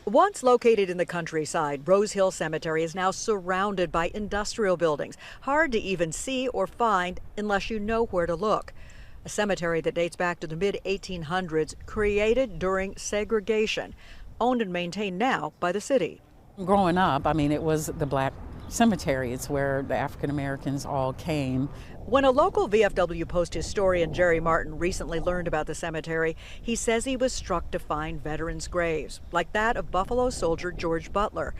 Once located in the countryside, Rose Hill Cemetery is now surrounded by industrial buildings, hard to even see or find unless you know where to look. A cemetery that dates back to the mid-1800s, created during segregation, owned and maintained now by the city. Growing up, it was the black cemetery. It's where the African Americans all came. When a local VFW Post historian, Jerry Martin, recently learned about the cemetery, he says he was struck to find veterans' graves, like that of Buffalo soldier George Butler.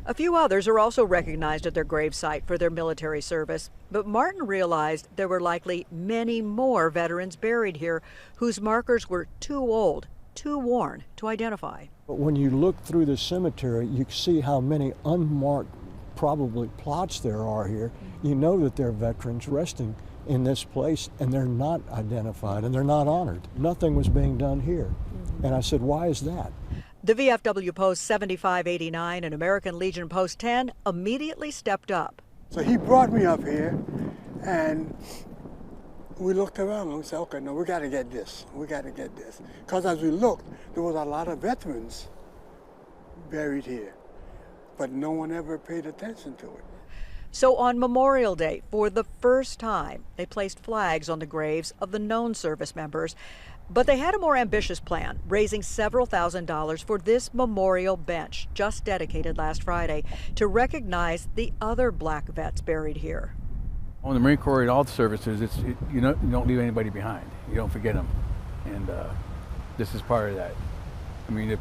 A few others are also recognized at their gravesite for their military service, but Martin realized there were likely many more veterans buried here whose markers were too old, too worn to identify. But when you look through the cemetery, you see how many unmarked probably plots there are here. You know that they're veterans resting in this place, and they're not identified and they're not honored. Nothing was being done here. And I said, why is that? The VFW Post 7589 and American Legion Post 10 immediately stepped up. So he brought me up here, and we looked around and we said, okay, no, we got to get this. We got to get this. Because as we looked, there was a lot of veterans buried here, but no one ever paid attention to it. So on Memorial Day, for the first time, they placed flags on the graves of the known service members. But they had a more ambitious plan, raising several $1,000s for this memorial bench, just dedicated last Friday, to recognize the other black vets buried here. On the Marine Corps and all the services, you don't leave anybody behind. You don't forget them. And this is part of that. If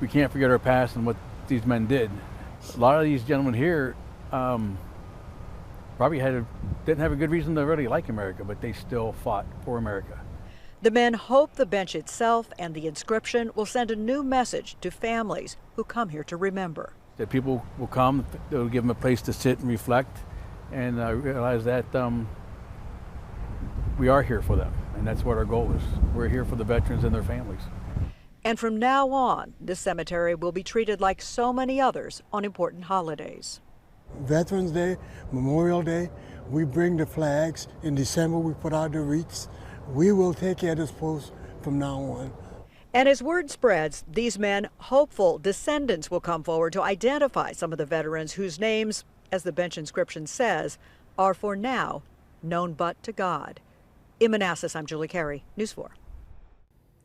we can't forget our past and what these men did. A lot of these gentlemen here probably didn't have a good reason to really like America, but they still fought for America. The men hope the bench itself and the inscription will send a new message to families who come here to remember. That people will come, they'll give them a place to sit and reflect and realize that we are here for them, and that's what our goal is. We're here for the veterans and their families. And from now on, this cemetery will be treated like so many others on important holidays. Veterans Day, Memorial Day, we bring the flags. In December, we put out the wreaths. We will take care of this post from now on. And as word spreads, these men, hopeful descendants will come forward to identify some of the veterans whose names, as the bench inscription says, are for now known but to God. In Manassas, I'm Julie Carey, News 4.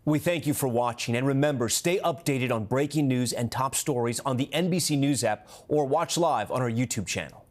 We thank you for watching, and remember, stay updated on breaking news and top stories on the NBC News app or watch live on our YouTube channel.